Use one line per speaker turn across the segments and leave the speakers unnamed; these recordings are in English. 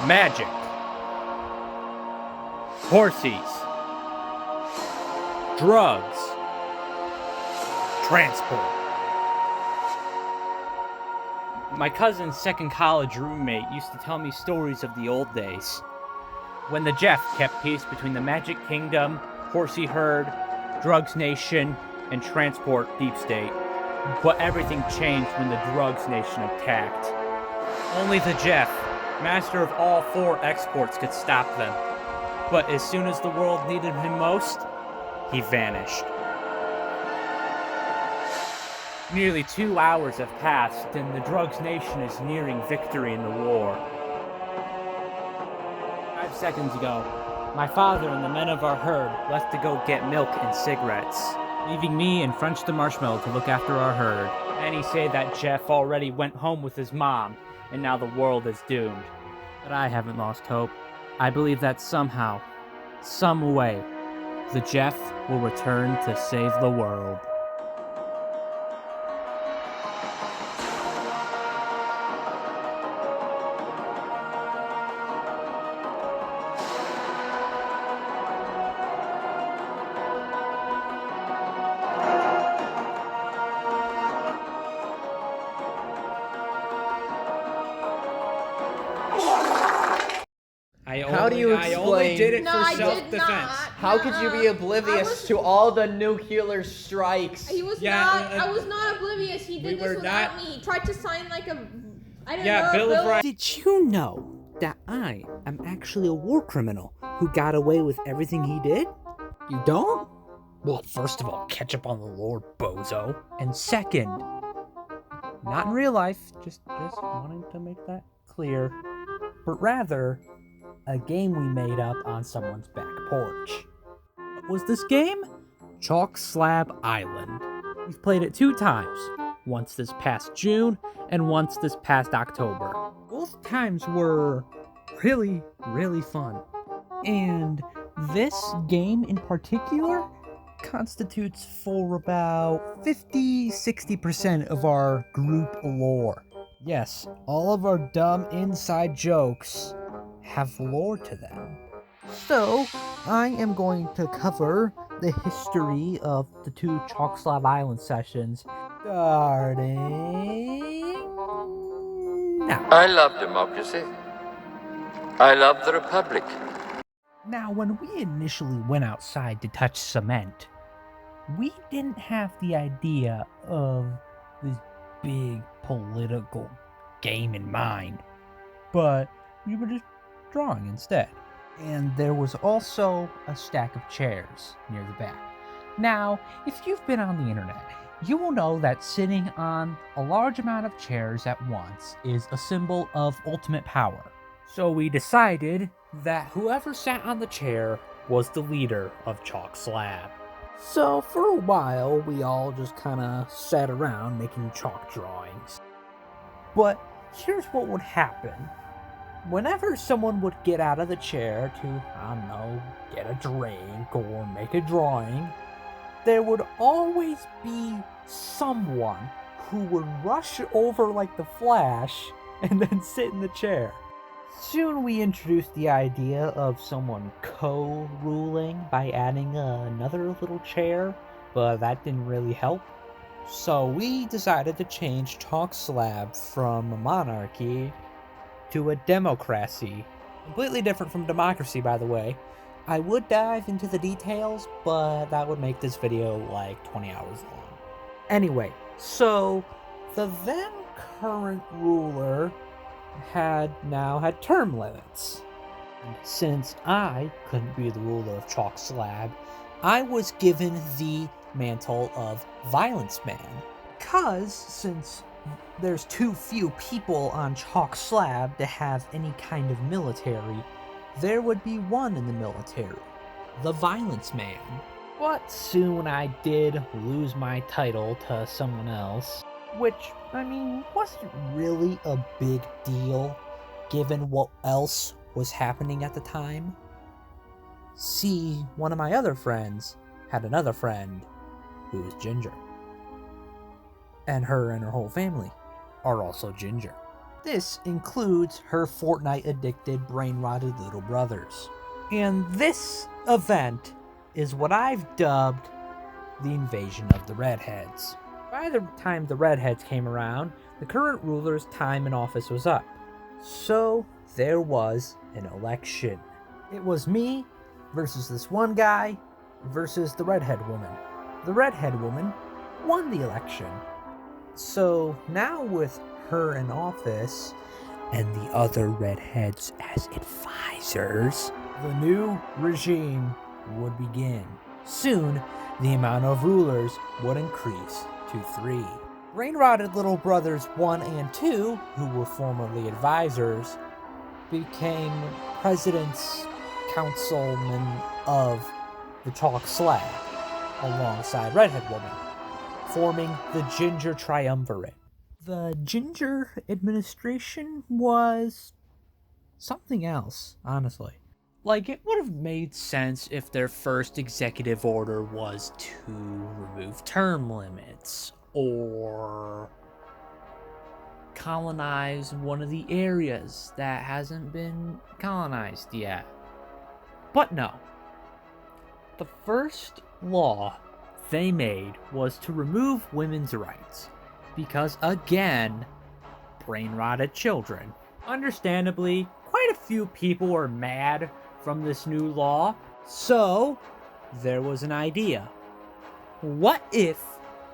Magic. Horsies. Drugs. Transport. My cousin's second college roommate used to tell me stories of the old days, when the Jeff kept peace between the Magic Kingdom, Horsey Herd, Drugs Nation, and Transport Deep State. But everything changed when the Drugs Nation attacked. Only the Jeff, master of all four exports, could stop them. But as soon as the world needed him most, he vanished. Nearly 2 hours have passed, and the Drugs Nation is nearing victory in the war. 5 seconds ago, my father and the men of our herd left to go get milk and cigarettes, leaving me and French the Marshmallow to look after our herd. Many say that Jeff already went home with his mom, and now the world is doomed. But I haven't lost hope. I believe that somehow, some way, the Jeff will return to save the world.
How do you
I only
explain-
did it
No,
for
I did
self-defense.
not.
How could you be oblivious to all the nuclear strikes?
He was
Yeah,
not. I was not oblivious. He did
we
this
were
without
not-
me. He tried to sign like a. I don't
Yeah,
know.
Bill of Rights.
Did you know that I am actually a war criminal who got away with everything he did? You don't? Well, first of all, catch up on the lore, bozo. And second, not in real life, just wanting to make that clear, but rather a game we made up on someone's back porch. What was this game? Chalk Slab Island. We've played it 2 times, once this past June and once this past October. Both times were really, really fun. And this game in particular constitutes for about 50-60% of our group lore. Yes, all of our dumb inside jokes have lore to them. So, I am going to cover the history of the 2 Chalk Slab Island sessions, starting now.
I love democracy. I love the Republic.
Now, when we initially went outside to touch cement, we didn't have the idea of this big political game in mind, but we were just drawing instead. And there was also a stack of chairs near the back. Now, if you've been on the internet, you will know that sitting on a large amount of chairs at once is a symbol of ultimate power. So we decided that whoever sat on the chair was the leader of Chalk Slab. So for a while, we all just kind of sat around making chalk drawings. But here's what would happen. Whenever someone would get out of the chair to, I don't know, get a drink or make a drawing, there would always be someone who would rush over like the Flash and then sit in the chair. Soon we introduced the idea of someone co-ruling by adding another little chair, but that didn't really help. So we decided to change Chalk Slab from a monarchy to a democracy. Completely different from democracy, by the way. I would dive into the details, but that would make this video like 20 hours long. Anyway, so the then current ruler had term limits. And since I couldn't be the ruler of Chalk Slab, I was given the mantle of Violence Man. Because since there's too few people on Chalk Slab to have any kind of military, there would be one in the military, the Violence Man. But soon I did lose my title to someone else, which, I mean, wasn't really a big deal, given what else was happening at the time. See, one of my other friends had another friend who was ginger. And her whole family are also ginger. This includes her Fortnite-addicted, brain-rotted little brothers. And this event is what I've dubbed the invasion of the Redheads. By the time the Redheads came around, the current ruler's time in office was up. So there was an election. It was me versus this one guy versus the Redhead woman. The Redhead woman won the election. So now with her in office and the other Redheads as advisors, the new regime would begin. Soon, the amount of rulers would increase to 3. Brain-rotted little brothers 1 and 2, who were formerly advisors, became presidents, councilmen of the Chalk Slab, alongside Redhead Woman, forming the Ginger Triumvirate. The Ginger administration was something else, honestly. Like, it would have made sense if their first executive order was to remove term limits, or colonize one of the areas that hasn't been colonized yet. But no. The first law they made was to remove women's rights, because again, brain-rotted children. Understandably, quite a few people were mad from this new law, so there was an idea. What if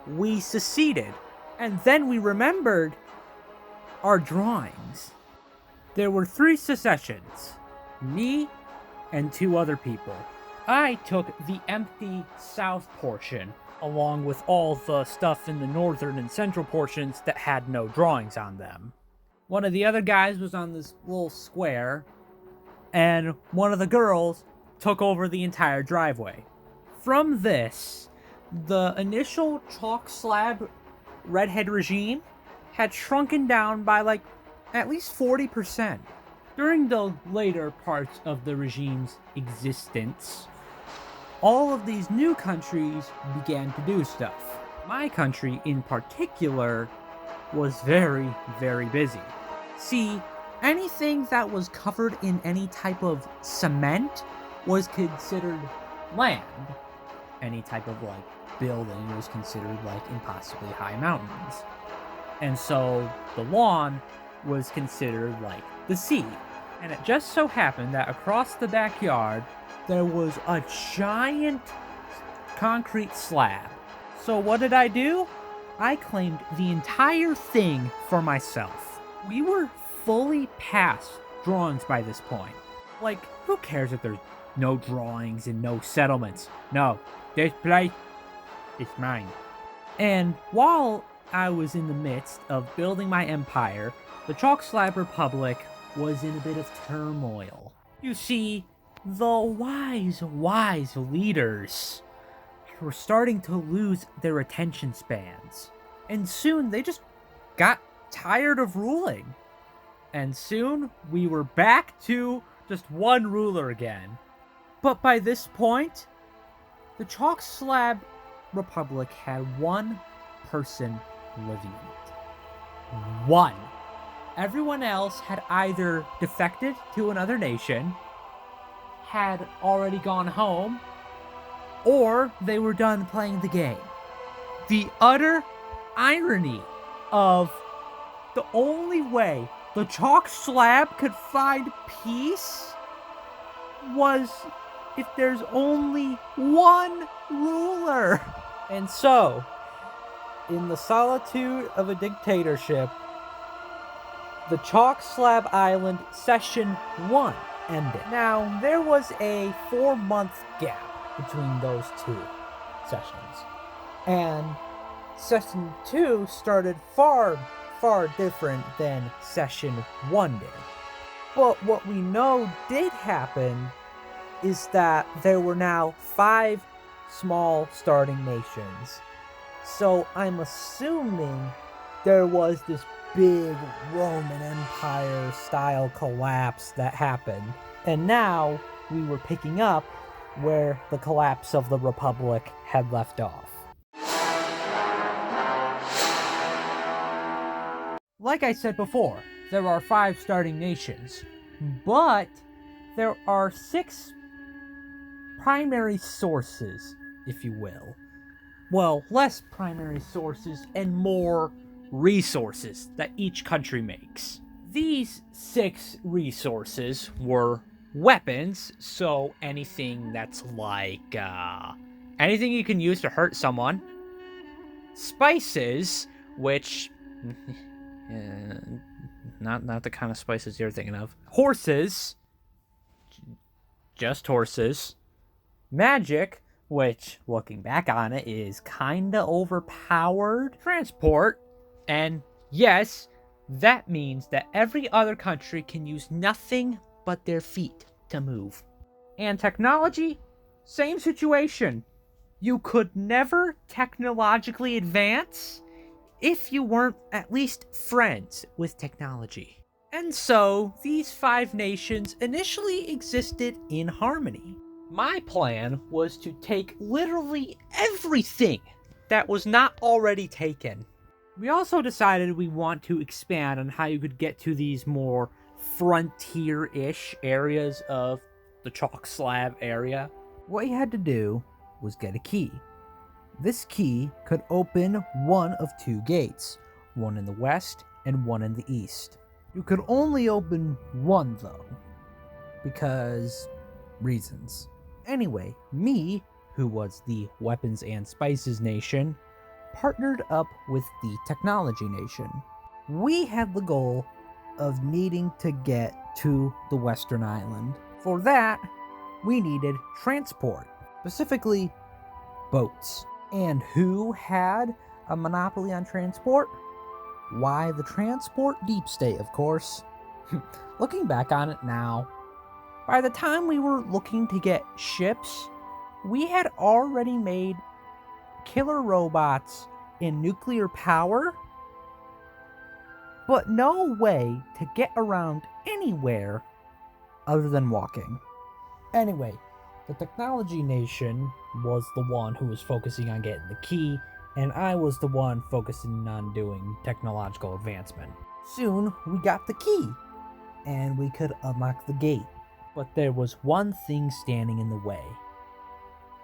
we seceded, and then we remembered our drawings? There were 3 secessions, me and 2 other people. I took the empty south portion, along with all the stuff in the northern and central portions that had no drawings on them. One of the other guys was on this little square, and one of the girls took over the entire driveway. From this, the initial Chalk Slab Redhead regime had shrunken down by like at least 40%. During the later parts of the regime's existence, all of these new countries began to do stuff. My country in particular was very, very busy. See, anything that was covered in any type of cement was considered land. Any type of like building was considered like impossibly high mountains. And so the lawn was considered like the sea. And it just so happened that across the backyard there was a giant concrete slab. So what did I do? I claimed the entire thing for myself. We were fully past drawings by this point. Like, who cares if there's no drawings and no settlements? No, this place is mine. And while I was in the midst of building my empire, the Chalk Slab Republic was in a bit of turmoil. You see, the wise leaders were starting to lose their attention spans. And soon they just got tired of ruling. And soon we were back to just one ruler again. But by this point, the Chalk Slab Republic had one person living in it. One. Everyone else had either defected to another nation, had already gone home, or they were done playing the game. The utter irony of the only way the Chalk Slab could find peace was if there's only one ruler. And so, in the solitude of a dictatorship, the Chalk Slab Island Session 1 ended. Now, there was a 4-month gap between those 2 sessions. And Session 2 started far different than Session 1 did. But what we know did happen is that there were now 5 small starting nations. So I'm assuming there was this big Roman Empire style collapse that happened. And now we were picking up where the collapse of the Republic had left off. Like I said before, there are 5 starting nations, but there are 6 primary sources, if you will. Well, less primary sources and more resources that each country makes. These 6 resources were weapons, so anything that's like, anything you can use to hurt someone. Spices, which... not the kind of spices you're thinking of. Horses. Just horses. Magic, which, looking back on it, is kinda overpowered. Transport, and yes, that means that every other country can use nothing but their feet to move. And technology, same situation. You could never technologically advance if you weren't at least friends with technology. And so, these 5 nations initially existed in harmony. My plan was to take literally everything that was not already taken. We also decided we want to expand on how you could get to these more frontier-ish areas of the Chalk Slab area. What you had to do was get a key. This key could open one of 2 gates, one in the west and one in the east. You could only open one though, because reasons. Anyway, me, who was the Weapons and Spices Nation, partnered up with the Technology Nation. We had the goal of needing to get to the Western Island. For that, we needed transport, specifically boats. And who had a monopoly on transport? Why, the transport deep state, of course. Looking back on it now, by the time we were looking to get ships, we had already made killer robots in nuclear power, but no way to get around anywhere other than walking. Anyway, the Technology Nation was the one who was focusing on getting the key, and I was the one focusing on doing technological advancement. Soon, we got the key, and we could unlock the gate. But there was one thing standing in the way.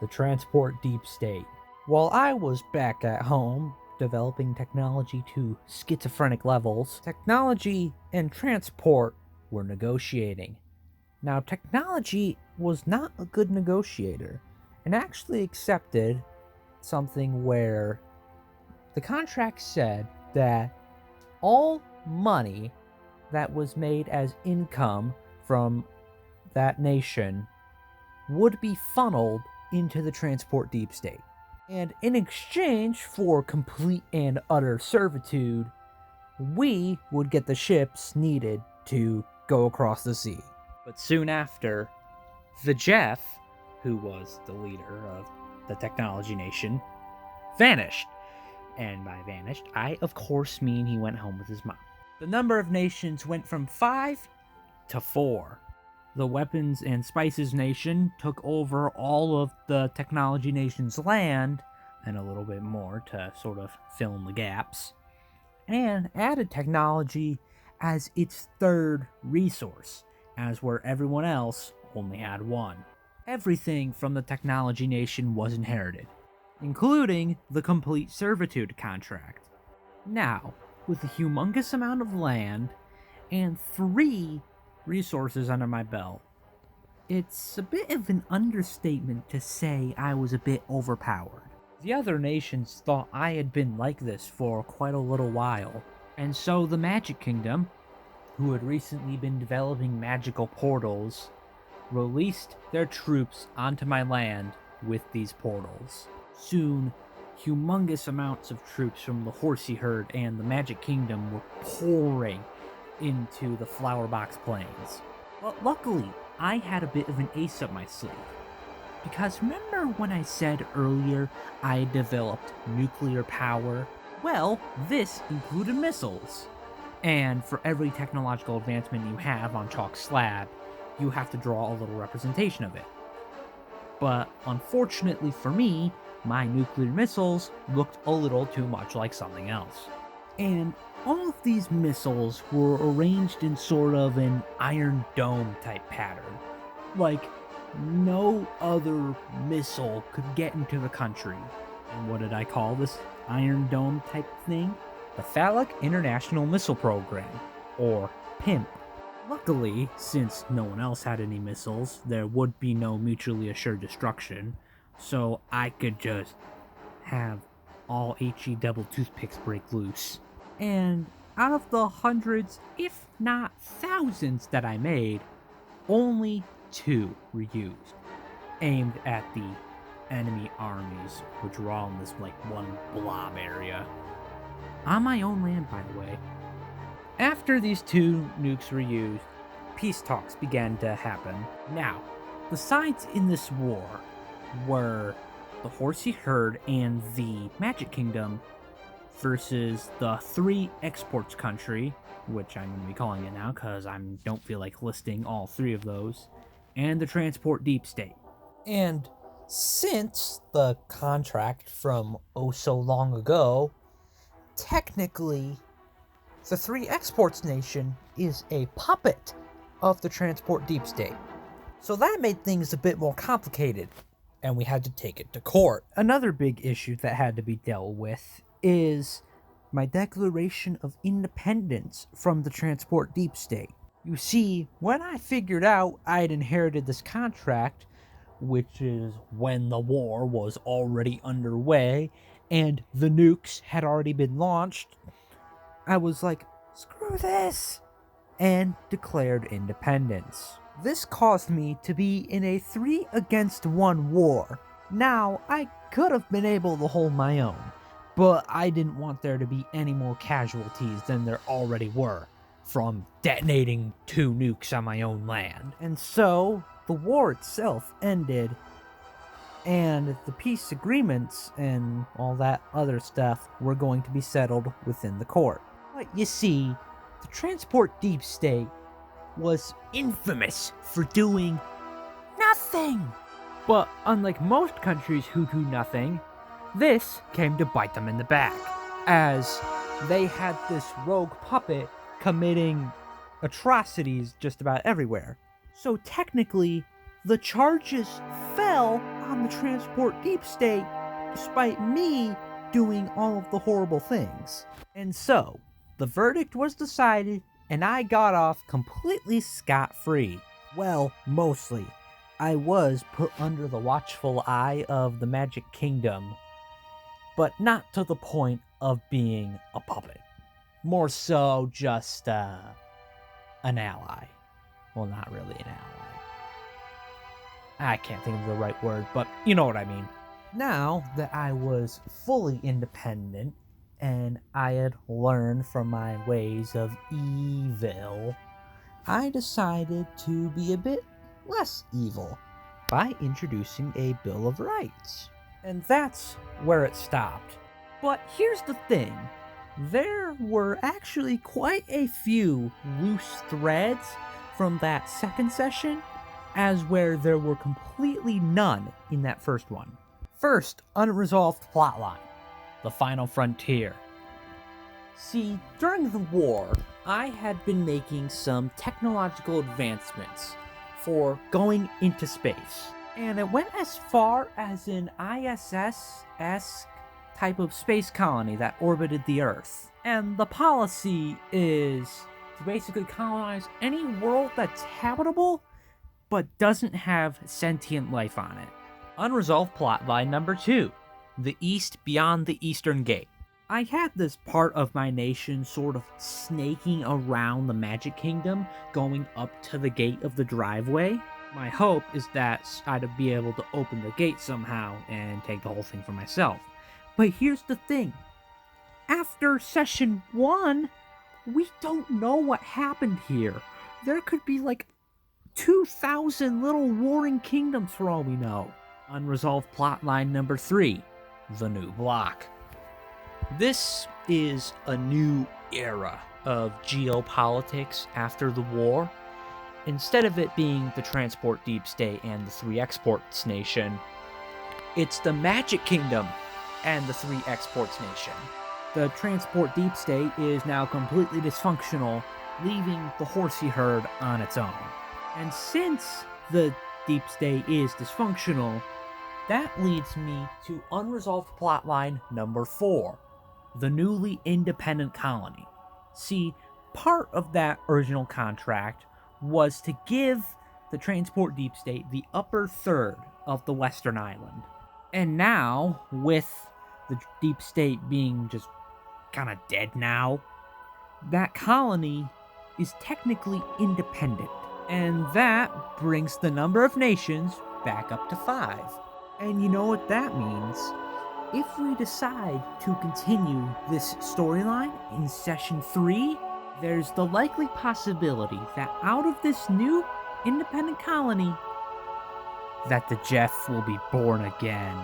The transport deep state. While I was back at home, developing technology to schizophrenic levels, technology and transport were negotiating. Now, technology was not a good negotiator, and actually accepted something where the contract said that all money that was made as income from that nation would be funneled into the transport deep state. And in exchange for complete and utter servitude, we would get the ships needed to go across the sea. But soon after, the Jeff, who was the leader of the Technology Nation, vanished. And by vanished, I of course mean he went home with his mom. The number of nations went from 5 to 4. The Weapons and Spices Nation took over all of the Technology Nation's land, and a little bit more to sort of fill in the gaps, and added technology as its 3rd resource, as where everyone else only had 1. Everything from the Technology Nation was inherited, including the complete servitude contract. Now, with a humongous amount of land and 3 resources under my belt, it's a bit of an understatement to say I was a bit overpowered. The other nations thought I had been like this for quite a little while, and so the Magic Kingdom, who had recently been developing magical portals, released their troops onto my land with these portals. Soon, humongous amounts of troops from the Horsey Herd and the Magic Kingdom were pouring into the Flower Box Plains. But luckily, I had a bit of an ace up my sleeve. Because remember when I said earlier I had developed nuclear power? Well, this included missiles. And for every technological advancement you have on Chalk Slab, you have to draw a little representation of it. But unfortunately for me, my nuclear missiles looked a little too much like something else. And all of these missiles were arranged in sort of an Iron Dome type pattern. Like, no other missile could get into the country. And what did I call this Iron Dome type thing? The Phallic International Missile Program, or PIMP. Luckily, since no one else had any missiles, there would be no mutually assured destruction, so I could just have all HE double toothpicks break loose. And out of the hundreds, if not thousands that I made, only 2 were used, aimed at the enemy armies, which were all in this like one blob area. On my own land, by the way. After these 2 nukes were used, peace talks began to happen. Now, the sides in this war were the Horsey Herd and the Magic Kingdom versus the 3 exports country, which I'm going to be calling it now because I don't feel like listing all 3 of those, and the Transport Deep State.
And since the contract from oh so long ago, technically, the 3 exports nation is a puppet of the Transport Deep State. So that made things a bit more complicated, and we had to take it to court.
Another big issue that had to be dealt with is my declaration of independence from the Transport Deep State. You see, when I figured out I'd inherited this contract, which is when the war was already underway and the nukes had already been launched, I was like, screw this, and declared independence. This caused me to be in a 3-against-1 war. Now, I could have been able to hold my own, but I didn't want there to be any more casualties than there already were from detonating 2 nukes on my own land. And so, the war itself ended, and the peace agreements and all that other stuff were going to be settled within the court. But you see, the Transport Deep State was infamous for doing nothing. But unlike most countries who do nothing, this came to bite them in the back, as they had this rogue puppet committing atrocities just about everywhere. So technically, the charges fell on the Transport Deep State, despite me doing all of the horrible things. And so, the verdict was decided, and I got off completely scot-free. Well, mostly. I was put under the watchful eye of the Magic Kingdom, but not to the point of being a puppet. More so just, an ally. Well, not really an ally. I can't think of the right word, but you know what I mean. Now that I was fully independent, and I had learned from my ways of evil, I decided to be a bit less evil by introducing a Bill of Rights. And that's where it stopped. But here's the thing. There were actually quite a few loose threads from that second session, as where there were completely none in that first one. First, unresolved plotline. The Final Frontier. See, during the war, I had been making some technological advancements for going into space. And it went as far as an ISS-esque type of space colony that orbited the Earth. And the policy is to basically colonize any world that's habitable, but doesn't have sentient life on it. Unresolved plotline number 2. The East Beyond the Eastern Gate. I had this part of my nation sort of snaking around the Magic Kingdom, going up to the gate of the driveway. My hope is that I'd be able to open the gate somehow and take the whole thing for myself. But here's the thing. After Session 1, we don't know what happened here. There could be like 2,000 little warring kingdoms for all we know. Unresolved plotline number 3. The New Block. This is a new era of geopolitics after the war. Instead of it being the Transport Deep State and the 3 Exports Nation, it's the Magic Kingdom and the 3 Exports Nation. The transport deep state is now completely dysfunctional, leaving the horsey herd on its own. And since the deep state is dysfunctional, that leads me to unresolved plotline number 4, the newly independent colony. See, part of that original contract was to give the transport deep state the upper third of the western island. And now, with the deep state being just kind of dead now, that colony is technically independent. And that brings the number of nations back up to 5. And you know what that means? If we decide to continue this storyline in Session 3, there's the likely possibility that out of this new independent colony, that the Jeff will be born again.